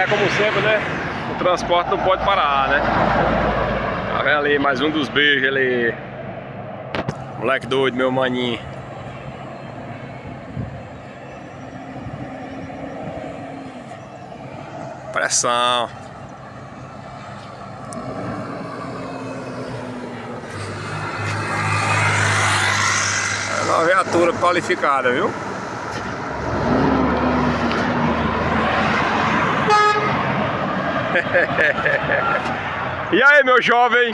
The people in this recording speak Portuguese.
como sempre, né? O transporte não pode parar, né? Tá vendo ali, mais um dos beijos ali. Moleque doido, meu maninho. Pressão. É uma viatura qualificada, viu? E aí, meu jovem?